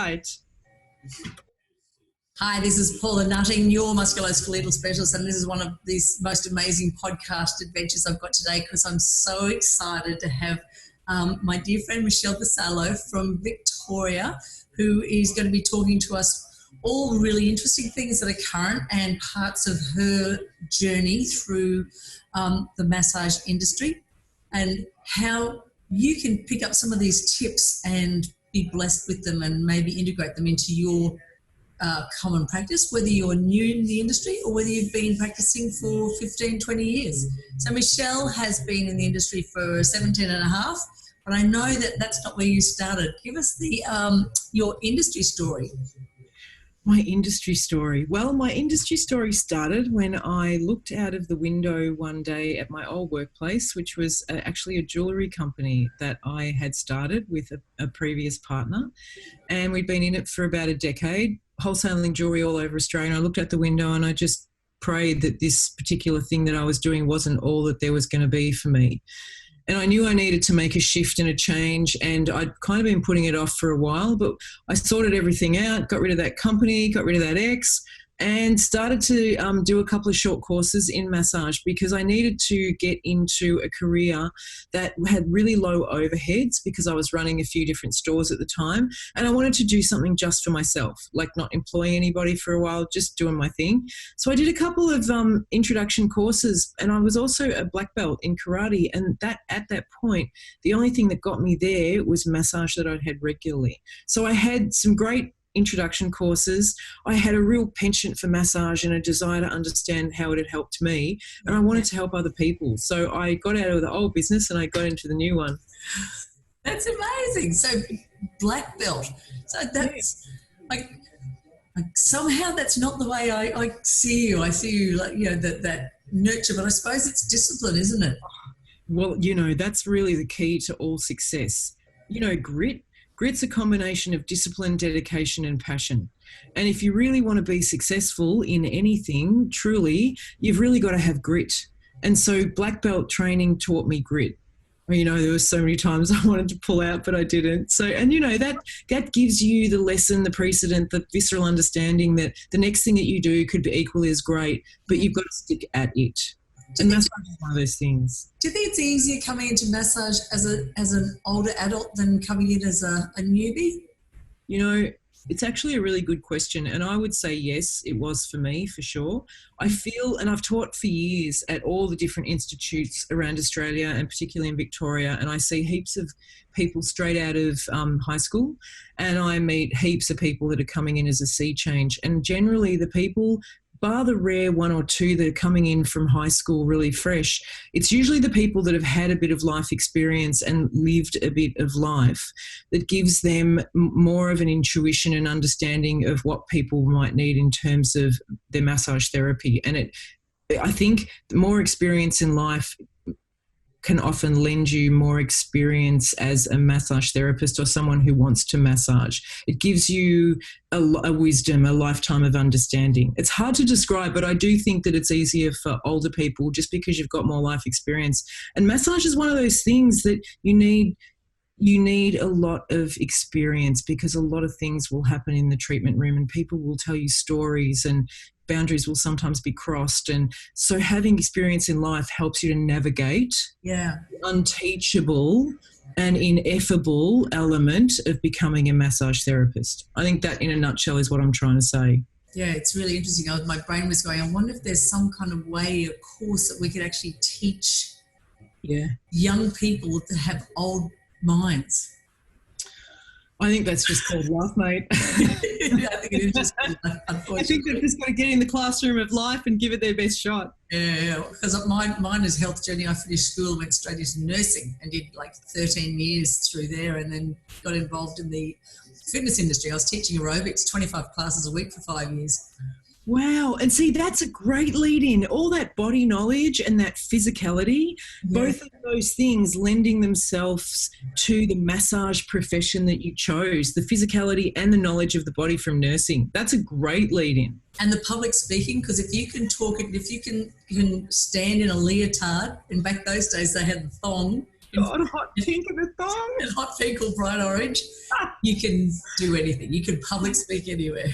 right. Hi, this is Paula Nutting, your musculoskeletal specialist, and this is one of these most amazing podcast adventures I've got today because I'm so excited to have my dear friend Michelle Vassallo from Victoria, who is going to be talking to us all really interesting things that are current and parts of her journey through the massage industry and how you can pick up some of these tips and be blessed with them and maybe integrate them into your common practice, whether you're new in the industry or whether you've been practicing for 15, 20 years. So Michelle has been in the industry for 17 and a half, but I know that that's not where you started. Give us the your industry story. My industry story. Well, my industry story started when I looked out of the window one day at my old workplace, which was actually a jewellery company that I had started with a previous partner. And we'd been in it for about a decade, wholesaling jewellery all over Australia. And I looked out the window and I just prayed that this particular thing that I was doing wasn't all that there was going to be for me. And I knew I needed to make a shift and a change, and I'd kind of been putting it off for a while, but I sorted everything out, got rid of that company, got rid of that ex, and started to do a couple of short courses in massage because I needed to get into a career that had really low overheads because I was running a few different stores at the time, and I wanted to do something just for myself, like not employing anybody for a while, just doing my thing. So I did a couple of introduction courses, and I was also a black belt in karate, and that at that point, the only thing that got me there was massage that I'd had regularly. So I had some great introduction courses. I had a real penchant for massage and a desire to understand how it had helped me, and I wanted to help other people. So I got out of the old business and I got into the new one. That's amazing. So black belt. So that's like somehow that's not the way I see you. I see you like, you know, that nurture, but I suppose it's discipline, isn't it? Well, you know, that's really the key to all success. You know, grit. Grit's a combination of discipline, dedication, and passion. And if you really want to be successful in anything, truly, you've really got to have grit. And so black belt training taught me grit. You know, there were so many times I wanted to pull out, but I didn't. So, and you know, that gives you the lesson, the precedent, the visceral understanding that the next thing that you do could be equally as great, but you've got to stick at it. And that's one of those things. Do you think it's easier coming into massage as an older adult than coming in as a newbie? You know, it's actually a really good question. And I would say yes, it was for me, for sure. I feel, and I've taught for years at all the different institutes around Australia and particularly in Victoria, and I see heaps of people straight out of high school, and I meet heaps of people that are coming in as a sea change. And generally the people, bar the rare one or two that are coming in from high school really fresh, it's usually the people that have had a bit of life experience and lived a bit of life that gives them more of an intuition and understanding of what people might need in terms of their massage therapy. And I think more experience in life can often lend you more experience as a massage therapist or someone who wants to massage. It gives you a wisdom, a lifetime of understanding. It's hard to describe, but I do think that it's easier for older people just because you've got more life experience. And massage is one of those things that you need a lot of experience because a lot of things will happen in the treatment room and people will tell you stories and boundaries will sometimes be crossed. And so having experience in life helps you to navigate the unteachable and ineffable element of becoming a massage therapist. I think that in a nutshell is what I'm trying to say. Yeah, it's really interesting. My brain was going, I wonder if there's some kind of way, a course that we could actually teach young people to have old minds. I think that's just called life, mate. I think it is just unfortunately. I think they've just got to get in the classroom of life and give it their best shot. Yeah, because mine is health journey. I finished school, went straight into nursing and did like 13 years through there and then got involved in the fitness industry. I was teaching aerobics, 25 classes a week for 5 years. Wow. And see, that's a great lead in. All that body knowledge and that physicality, both of those things lending themselves to the massage profession that you chose, the physicality and the knowledge of the body from nursing. That's a great lead in. And the public speaking, because if you can talk it, if you can stand in a leotard, and back those days they had the thong, God, hot pink in the thong. And hot pink or bright orange, you can do anything. You can public speak anywhere.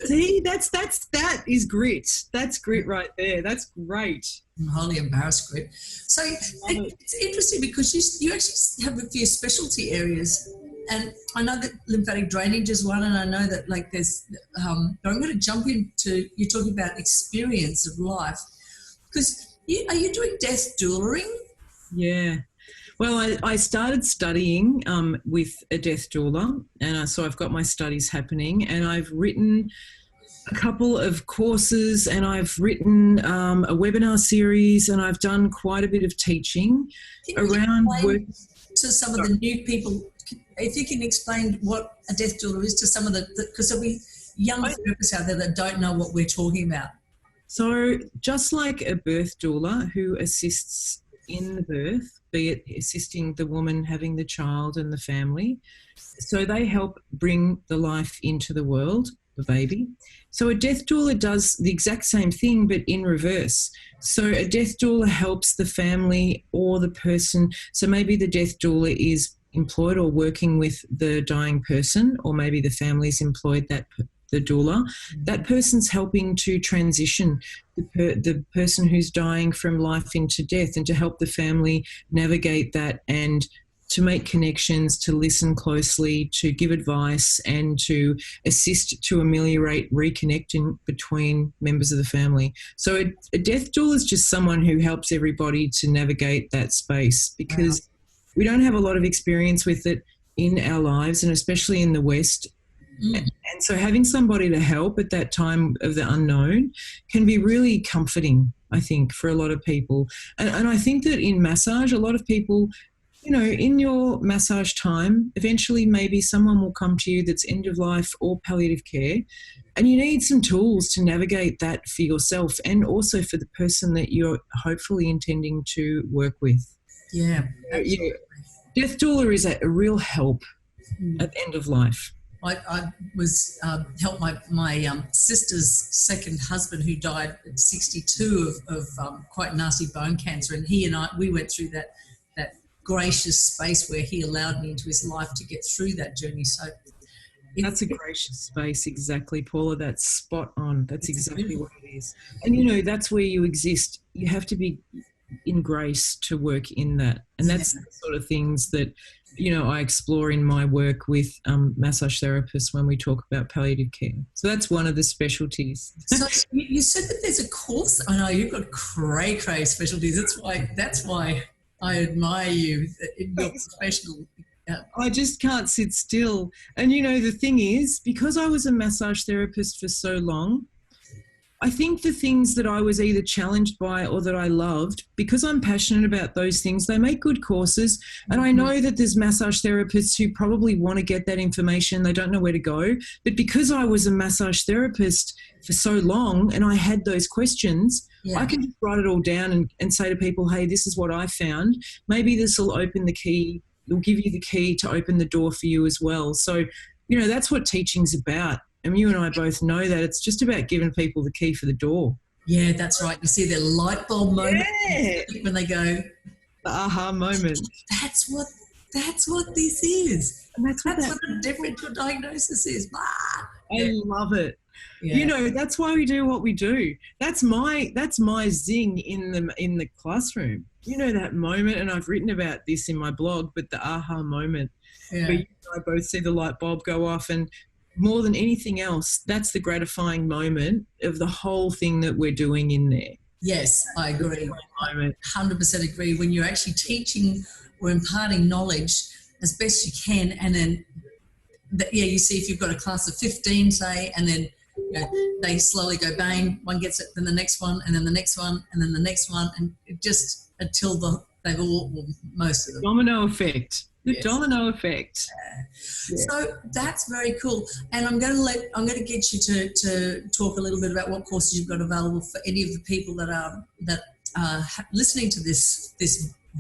See, that is grit. That's grit right there. That's great. I'm highly embarrassed, grit. So it's interesting because you actually have a few specialty areas. And I know that lymphatic drainage is one, and I know that like there's, but I'm going to jump into, you're talking about experience of life. Because are you doing death doulaing? Yeah. Well, I started studying with a death doula, and so I've got my studies happening, and I've written a couple of courses, and I've written a webinar series, and I've done quite a bit of teaching around work. To some of the new people, if you can explain what a death doula is to some of the, because there'll be young therapists out there that don't know what we're talking about. So just like a birth doula who assists in the birth, be it assisting the woman having the child and the family, so they help bring the life into the world, the baby. So a death doula does the exact same thing but in reverse. So a death doula helps the family or the person. So maybe the death doula is employed or working with the dying person, or maybe the family's employed the doula. That person's helping to transition the person who's dying from life into death, and to help the family navigate that, and to make connections, to listen closely, to give advice, and to assist to ameliorate reconnecting between members of the family. So a death doula is just someone who helps everybody to navigate that space, because we don't have a lot of experience with it in our lives, and especially in the West. And so having somebody to help at that time of the unknown can be really comforting, I think, for a lot of people. And I think that in massage, a lot of people, you know, in your massage time, eventually maybe someone will come to you that's end of life or palliative care, and you need some tools to navigate that for yourself and also for the person that you're hopefully intending to work with. Yeah. Death doula is a real help at the end of life. I was helped my sister's second husband, who died at 62 of quite nasty bone cancer, and he and we went through that gracious space where he allowed me into his life to get through that journey. So that's a gracious space, exactly, Paula. That's spot on. That's exactly what it is. And you know, that's where you exist. You have to be in grace to work in that, and that's the sort of things that, you know, I explore in my work with massage therapists when we talk about palliative care. So that's one of the specialties. So you said that there's a course. I know you've got cray specialties. That's why I admire you in your professional. I just can't sit still. And, you know, the thing is, because I was a massage therapist for so long, I think the things that I was either challenged by or that I loved, because I'm passionate about those things, they make good courses. And I know that there's massage therapists who probably want to get that information. They don't know where to go. But because I was a massage therapist for so long and I had those questions, I can just write it all down and say to people, hey, this is what I found. Maybe this will open the key. It'll give you the key to open the door for you as well. So, you know, that's what teaching's about. And you and I both know that it's just about giving people the key for the door. Yeah, that's right. You see their light bulb moment when they go, the aha moment. That's what this is. And that's what a differential diagnosis is. I love it. Yeah. You know, that's why we do what we do. That's my zing in the classroom. You know, that moment, and I've written about this in my blog, but the aha moment. Yeah. Where you and I both see the light bulb go off, and more than anything else, that's the gratifying moment of the whole thing that we're doing in there. Yes, I agree. I 100% agree. When you're actually teaching or imparting knowledge as best you can, and then, you see if you've got a class of 15, say, and then they slowly go bang, one gets it, then the next one, and then the next one, and then the next one, and it just until they've all, well, most of them. Domino effect. The domino effect. So that's very cool. And I'm going to get you to talk a little bit about what courses you've got available for any of the people that are listening to this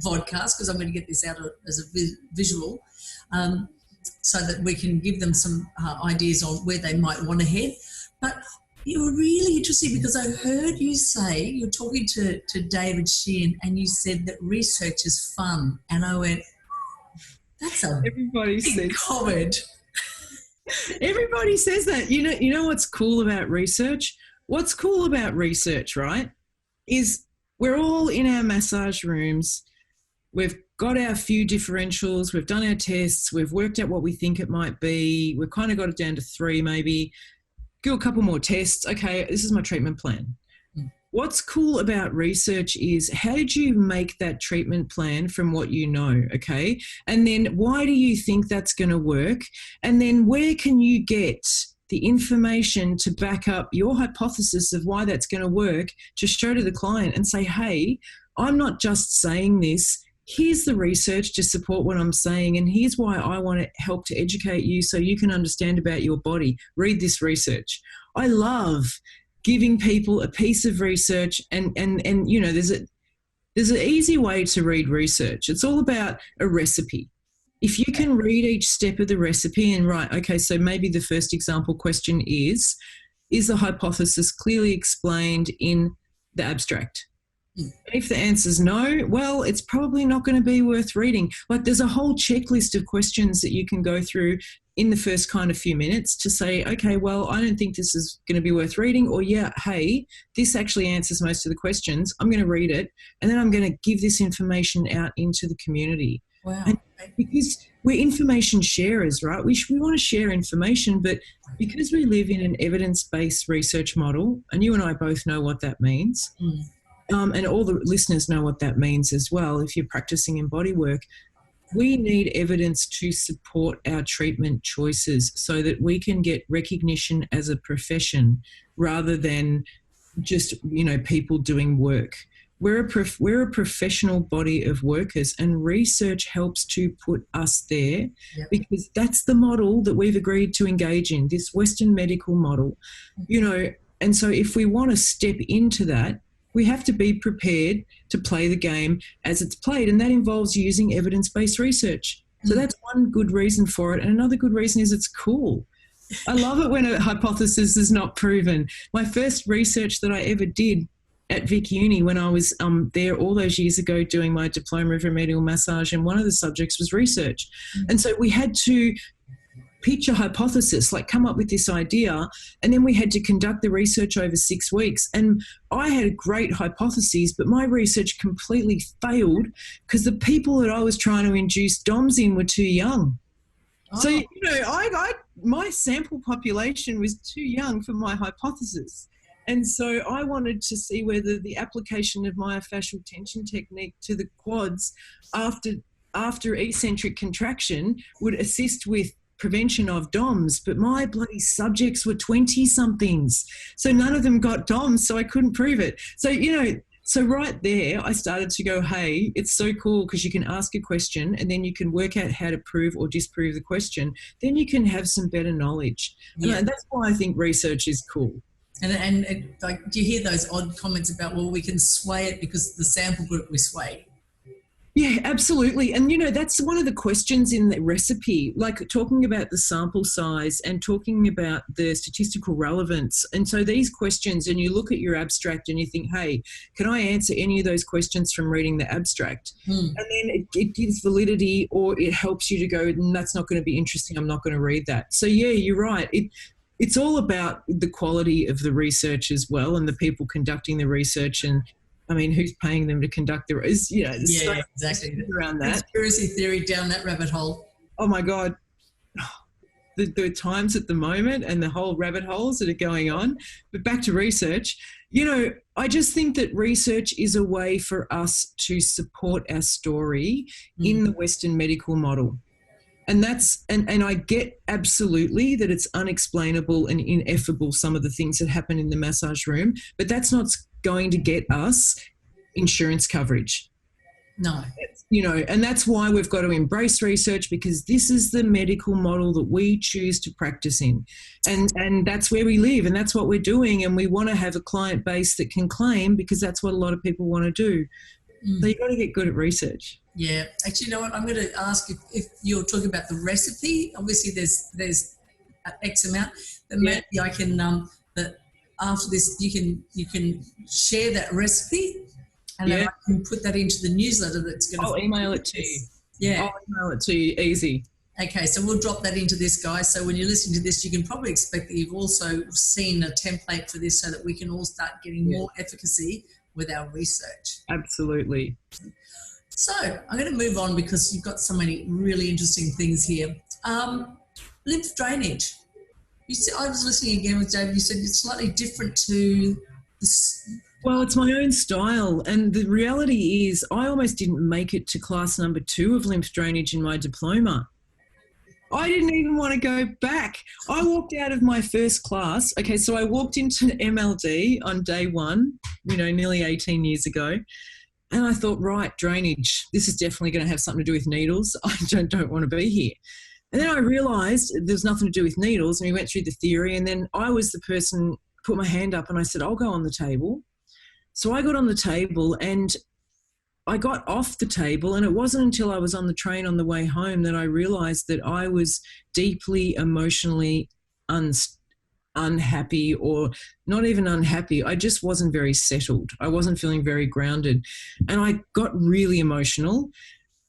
vodcast, because I'm going to get this out as a visual, so that we can give them some ideas on where they might want to head. But you were really interesting, because I heard you say, you're talking to David Sheehan, and you said that research is fun. And I went, That's a Everybody big says comment. everybody says that. You know what's cool about research? What's cool about research, right, is we're all in our massage rooms. We've got our few differentials. We've done our tests. We've worked out what we think it might be. We've kind of got it down to 3 maybe. Do a couple more tests. Okay, this is my treatment plan. What's cool about research is how did you make that treatment plan from what you know, okay? And then why do you think that's going to work? And then where can you get the information to back up your hypothesis of why that's going to work to show to the client and say, hey, I'm not just saying this. Here's the research to support what I'm saying, and here's why I want to help to educate you so you can understand about your body. Read this research. I love giving people a piece of research and you know, there's an easy way to read research. It's all about a recipe. If you can read each step of the recipe and write, okay, so maybe the first example question is the hypothesis clearly explained in the abstract? If the answer is no, well, it's probably not going to be worth reading. Like there's a whole checklist of questions that you can go through in the first kind of few minutes to say, okay, well, I don't think this is going to be worth reading, or yeah, hey, this actually answers most of the questions. I'm going to read it, and then I'm going to give this information out into the community. Wow. And because we're information sharers, right? We want to share information, but because we live in an evidence-based research model, and you and I both know what that means, and all the listeners know what that means as well, if you're practicing in body work, we need evidence to support our treatment choices so that we can get recognition as a profession rather than just, you know, people doing work. We're a professional body of workers, and research helps to put us there because that's the model that we've agreed to engage in, this Western medical model, you know. And so if we want to step into that, we have to be prepared to play the game as it's played, and that involves using evidence-based research. So that's one good reason for it. And another good reason is it's cool. I love it when a hypothesis is not proven. My first research that I ever did at Vic Uni when I was there all those years ago doing my diploma of remedial massage, and one of the subjects was research. And so we had to pitch a hypothesis, like come up with this idea, and then we had to conduct the research over 6 weeks. And I had great hypotheses, but my research completely failed because the people that I was trying to induce DOMs in were too young. So, you know, my sample population was too young for my hypothesis. And so I wanted to see whether the application of myofascial tension technique to the quads after eccentric contraction would assist with prevention of DOMs, but my bloody subjects were 20-somethings. So none of them got DOMs, so I couldn't prove it. So, you know, so right there, I started to go, hey, it's so cool because you can ask a question and then you can work out how to prove or disprove the question. Then you can have some better knowledge. Yeah. And that's why I think research is cool. And like, do you hear those odd comments about, well, we can sway it because the sample group we sway? Yeah, absolutely. And, you know, that's one of the questions in the recipe, like talking about the sample size and talking about the statistical relevance. And so these questions, and you look at your abstract and you think, hey, can I answer any of those questions from reading the abstract? And then it gives validity, or it helps you to go, that's not going to be interesting, I'm not going to read that. So, yeah, you're right. It's all about the quality of the research as well, and the people conducting the research, and I mean, who's paying them to conduct the exactly around that conspiracy theory down that rabbit hole. Oh my God, the times at the moment and the whole rabbit holes that are going on. But back to research, you know, I just think that research is a way for us to support our story in the Western medical model. And that's, and I get absolutely that it's unexplainable and ineffable, some of the things that happen in the massage room, but that's not going to get us insurance coverage. No. You know, and that's why we've got to embrace research, because this is the medical model that we choose to practice in. And that's where we live, and that's what we're doing. And we want to have a client base that can claim, because that's what a lot of people want to do. So you've got to get good at research. Yeah. Actually, you know what? I'm going to ask if you're talking about the recipe. Obviously, there's X amount. That maybe I can that after this you can share that recipe, and then I can put that into the newsletter. That's going to. I'll email it to you. Yeah. I'll email it to you easy. Okay, so we'll drop that into this, guys. So when you're listening to this, you can probably expect that you've also seen a template for this so that we can all start getting more efficacy with our research. Absolutely. So I'm going to move on because you've got so many really interesting things here. Lymph drainage. You said, I was listening again with David. You said it's slightly different to this. Well, it's my own style. And the reality is I almost didn't make it to class number 2 of lymph drainage in my diploma. I didn't even want to go back. I walked out of my first class. Okay, so I walked into MLD on day 1, nearly 18 years ago. And I thought, right, drainage, this is definitely going to have something to do with needles. I don't want to be here. And then I realised there's nothing to do with needles, and we went through the theory, and then I was the person, put my hand up, and I said, I'll go on the table. So I got on the table, and I got off the table, and it wasn't until I was on the train on the way home that I realised that I was deeply emotionally unhappy, or not even unhappy. I just wasn't very settled. I wasn't feeling very grounded. And I got really emotional.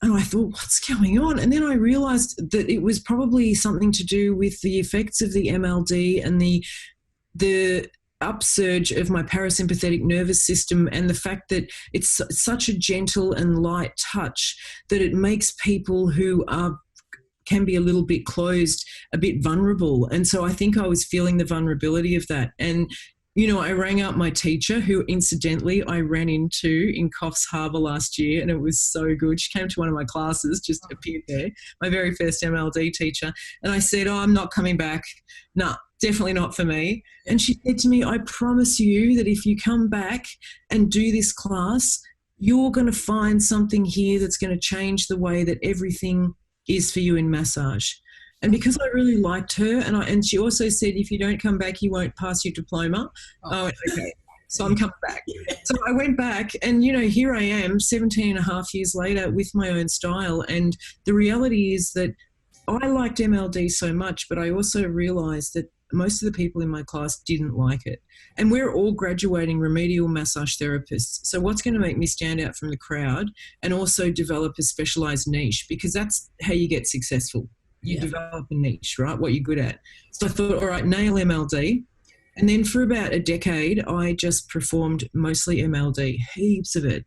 And I thought, what's going on? And then I realised that it was probably something to do with the effects of the MLD and the upsurge of my parasympathetic nervous system, and the fact that it's such a gentle and light touch that it makes people who can be a little bit closed a bit vulnerable. And so I think I was feeling the vulnerability of that. And I rang up my teacher, who incidentally I ran into in Coffs Harbour last year, and it was so good. She came to one of my classes, just appeared there, my very first MLD teacher. And I said, I'm not coming back. No, definitely not for me. And she said to me, I promise you that if you come back and do this class, you're going to find something here that's going to change the way that everything is for you in massage. And because I really liked her, and she also said, if you don't come back, you won't pass your diploma. Oh, okay. So I'm coming back. So I went back, and, here I am 17 and a half years later with my own style. And the reality is that I liked MLD so much, but I also realised that most of the people in my class didn't like it. And we're all graduating remedial massage therapists. So what's going to make me stand out from the crowd and also develop a specialised niche? Because that's how you get successful. You develop a niche, right, what you're good at. So I thought, all right, nail MLD. And then for about a decade, I just performed mostly MLD, heaps of it.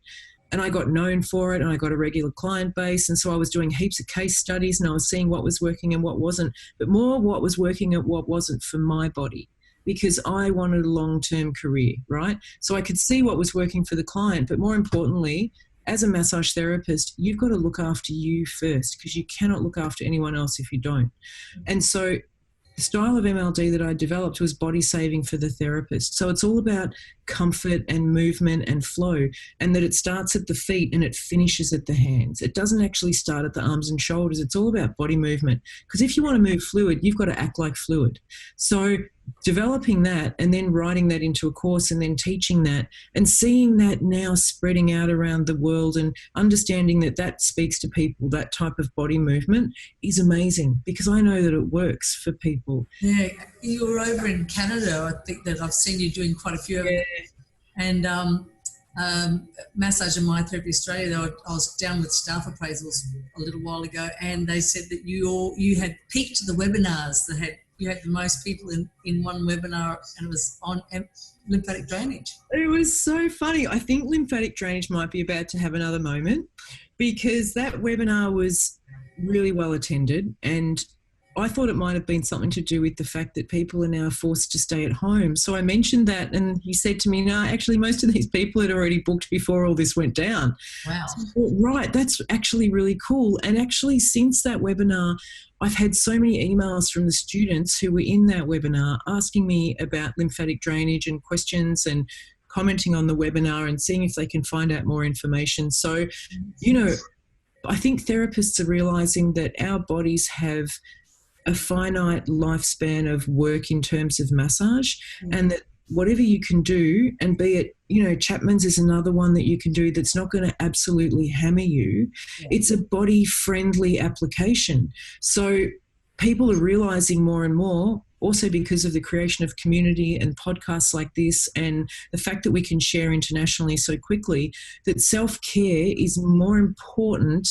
And I got known for it, and I got a regular client base. And so I was doing heaps of case studies, and I was seeing what was working and what wasn't, but more what was working and what wasn't for my body, because I wanted a long-term career, right? So I could see what was working for the client, but more importantly, as a massage therapist, you've got to look after you first, because you cannot look after anyone else if you don't. And so the style of MLD that I developed was body saving for the therapist. So it's all about comfort and movement and flow, and that it starts at the feet and it finishes at the hands. It doesn't actually start at the arms and shoulders. It's all about body movement, because if you want to move fluid, you've got to act like fluid. So developing that, and then writing that into a course, and then teaching that, and seeing that now spreading out around the world, and understanding that that speaks to people, that type of body movement is amazing, because I know that it works for people. Yeah, you were over in Canada. I think that I've seen you doing quite a few of them. And Massage and Myotherapy Australia, I was down with staff appraisals a little while ago, and they said that you had peaked the webinars. You had the most people in one webinar, and it was on lymphatic drainage. It was so funny. I think lymphatic drainage might be about to have another moment, because that webinar was really well attended, and I thought it might have been something to do with the fact that people are now forced to stay at home. So I mentioned that, and he said to me, no, actually most of these people had already booked before all this went down. Wow. So I thought, right, that's actually really cool. And actually since that webinar, I've had so many emails from the students who were in that webinar asking me about lymphatic drainage and questions, and commenting on the webinar and seeing if they can find out more information. So, I think therapists are realising that our bodies have a finite lifespan of work in terms of massage, and that whatever you can do, and be it, Chapman's is another one that you can do that's not going to absolutely hammer you. Yeah. It's a body-friendly application. So people are realising more and more, also because of the creation of community and podcasts like this, and the fact that we can share internationally so quickly, that self-care is more important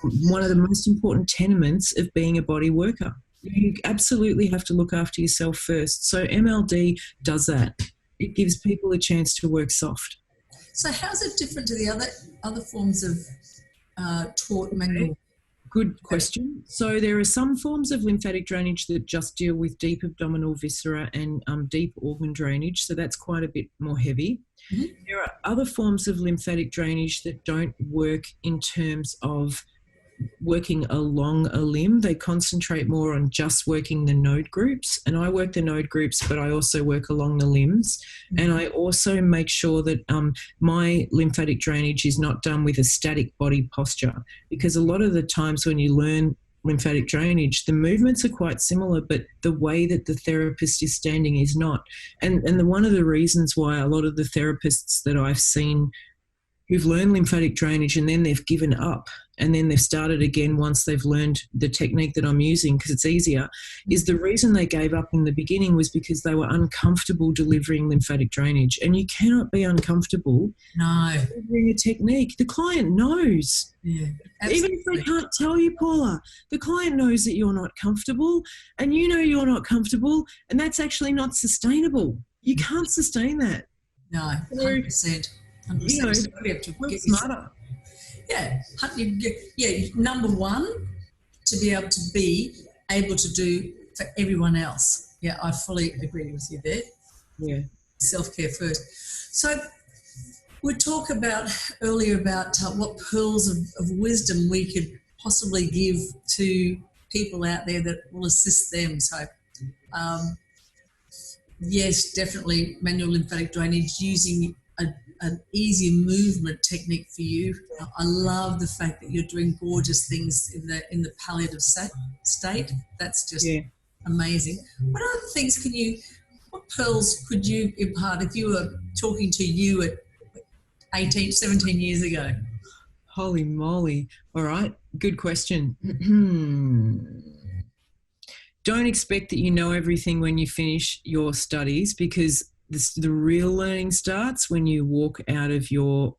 one of the most important tenements of being a body worker. You absolutely have to look after yourself first. So MLD does that. It gives people a chance to work soft. So how's it different to the other forms of taught manual? Good question. So there are some forms of lymphatic drainage that just deal with deep abdominal viscera and deep organ drainage. So that's quite a bit more heavy. Mm-hmm. There are other forms of lymphatic drainage that don't work in terms of working along a limb. They concentrate more on just working the node groups, and I work the node groups, but I also work along the limbs. Mm-hmm. And I also make sure that my lymphatic drainage is not done with a static body posture, because a lot of the times when you learn lymphatic drainage, the movements are quite similar, but the way that the therapist is standing is not. And one of the reasons why a lot of the therapists that I've seen who've learned lymphatic drainage and then they've given up and then they've started again once they've learned the technique that I'm using because it's easier, is the reason they gave up in the beginning was because they were uncomfortable delivering lymphatic drainage. And you cannot be uncomfortable delivering a technique. The client knows. Yeah, even if they can't tell you, Paula, the client knows that you're not comfortable and you know you're not comfortable, and that's actually not sustainable. You can't sustain that. No, 100%. 100%. You know, we have to get smarter. Number one, to be able to do for everyone else. Yeah, I fully agree with you there. Yeah. Self-care first. So we talked earlier about what pearls of wisdom we could possibly give to people out there that will assist them. So, yes, definitely manual lymphatic drainage using an easy movement technique for you. I love the fact that you're doing gorgeous things in the palliative state. That's just amazing. What other things what pearls could you impart if you were talking to you at 17 years ago? Holy moly. All right. Good question. Don't expect that you know everything when you finish your studies, because the real learning starts when you walk out of your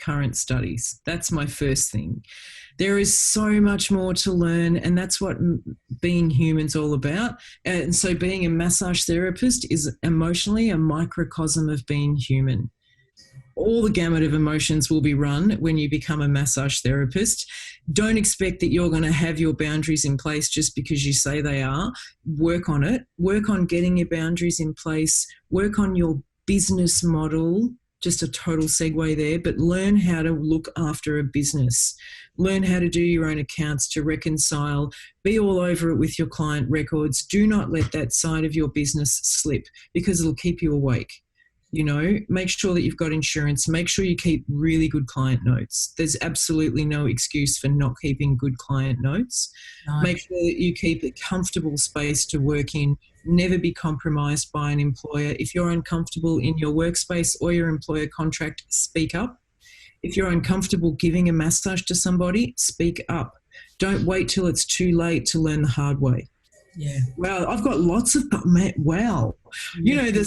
current studies. That's my first thing. There is so much more to learn, and that's what being human's all about. And so being a massage therapist is emotionally a microcosm of being human. All the gamut of emotions will be run when you become a massage therapist. Don't expect that you're going to have your boundaries in place just because you say they are. Work on it. Work on getting your boundaries in place. Work on your business model. Just a total segue there, but learn how to look after a business. Learn how to do your own accounts, to reconcile. Be all over it with your client records. Do not let that side of your business slip, because it'll keep you awake. You know, make sure that you've got insurance. Make sure you keep really good client notes. There's absolutely no excuse for not keeping good client notes. Nice. Make sure that you keep a comfortable space to work in. Never be compromised by an employer. If you're uncomfortable in your workspace or your employer contract, speak up. If you're uncomfortable giving a massage to somebody, speak up. Don't wait till it's too late to learn the hard way. Yeah. Wow, I've got lots of, wow. You know,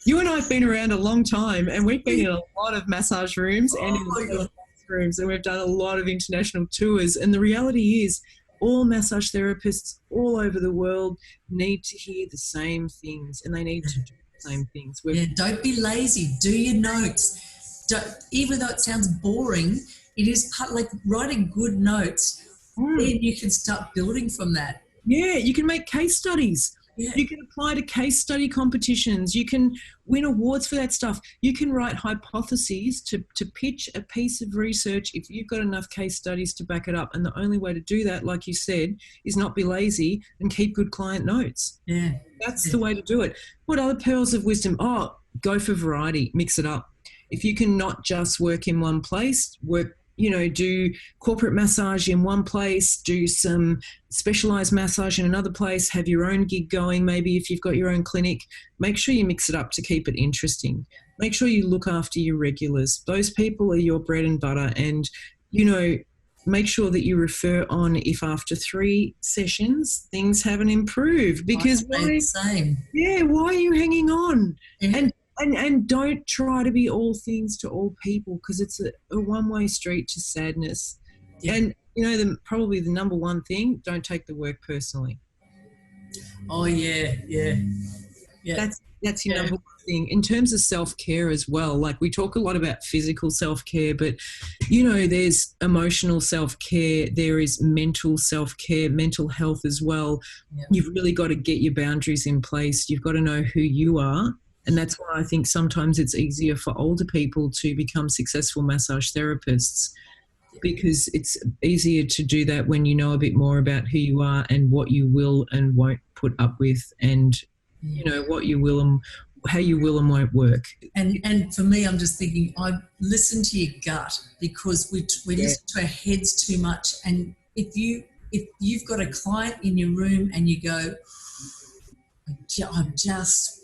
you and I have been around a long time, and we've been in a lot of massage rooms and in rooms, and we've done a lot of international tours. And the reality is, all massage therapists all over the world need to hear the same things, and they need to do the same things. Don't be lazy. Do your notes. Even though it sounds boring, it is like writing good notes. Then you can start building from that. Yeah, you can make case studies. Yeah. You can apply to case study competitions. You can win awards for that stuff. You can write hypotheses to pitch a piece of research if you've got enough case studies to back it up. And the only way to do that, like you said, is not be lazy and keep good client notes. Yeah. That's the way to do it. What other pearls of wisdom? Oh, go for variety. Mix it up. If you can not just work in one place, do corporate massage in one place, do some specialised massage in another place, have your own gig going, maybe if you've got your own clinic. Make sure you mix it up to keep it interesting. Make sure you look after your regulars. Those people are your bread and butter, and, make sure that you refer on if after 3 sessions things haven't improved. Because why are you hanging on? Yeah. And don't try to be all things to all people, because it's a one-way street to sadness. Yeah. And, you know, probably the number one thing, don't take the work personally. Oh, yeah. That's your number one thing. In terms of self-care as well, like we talk a lot about physical self-care, but, you know, there's emotional self-care, there is mental self-care, mental health as well. Yeah. You've really got to get your boundaries in place. You've got to know who you are. And that's why I think sometimes it's easier for older people to become successful massage therapists, because it's easier to do that when you know a bit more about who you are and what you will and won't put up with, and you know what you will and how you will and won't work. And for me, I'm just thinking, I listen to your gut, because we listen to our heads too much. And if you've got a client in your room and you go, I'm just,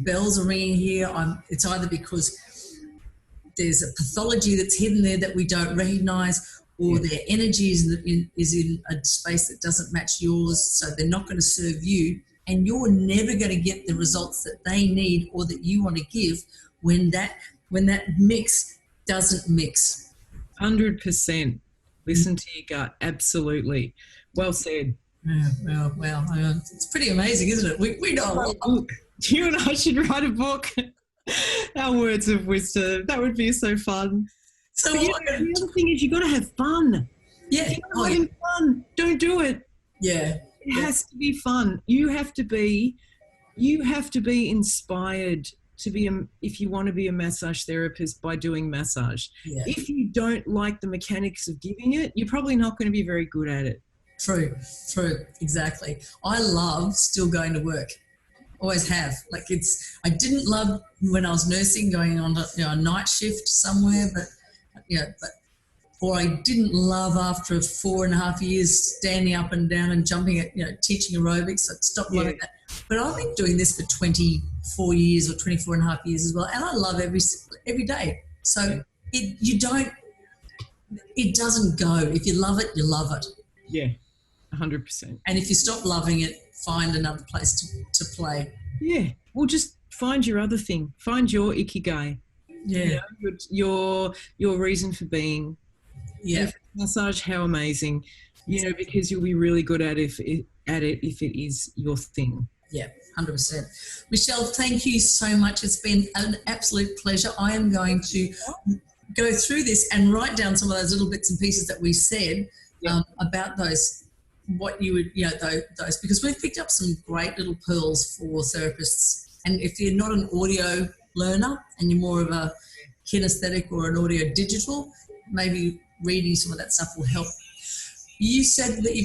bells are ringing here. It's either because there's a pathology that's hidden there that we don't recognise, or their energy is in a space that doesn't match yours, so they're not going to serve you, and you're never going to get the results that they need or that you want to give when that mix doesn't mix. 100%. Listen to your gut. Absolutely. Well said. Yeah, well, it's pretty amazing, isn't it? We know a lot. You and I should write a book. Our words of wisdom. That would be so fun. So the other thing is, you've got to have fun. Yeah. If you're not having fun, don't do it. Yeah. It has to be fun. You have to be inspired to be if you want to be a massage therapist, by doing massage. Yeah. If you don't like the mechanics of giving it, you're probably not going to be very good at it. True, exactly. I love still going to work. Always have. Like, I didn't love when I was nursing, going on a night shift somewhere, or I didn't love after 4.5 years standing up and down and jumping at, teaching aerobics. I stopped loving that. But I've been doing this for 24 years or 24 and a half years as well, and I love every day. So it doesn't go. If you love it, you love it. Yeah, 100%. And if you stop loving it, find another place to play. Yeah. Well, just find your other thing. Find your ikigai. Yeah. Your reason for being. Yeah. Massage, how amazing. Because you'll be really good at it if it is your thing. Yeah, 100%. Michelle, thank you so much. It's been an absolute pleasure. I am going to go through this and write down some of those little bits and pieces that we said about those. What you would, those, because we've picked up some great little pearls for therapists. And if you're not an audio learner and you're more of a kinesthetic or an audio digital, maybe reading some of that stuff will help. You said that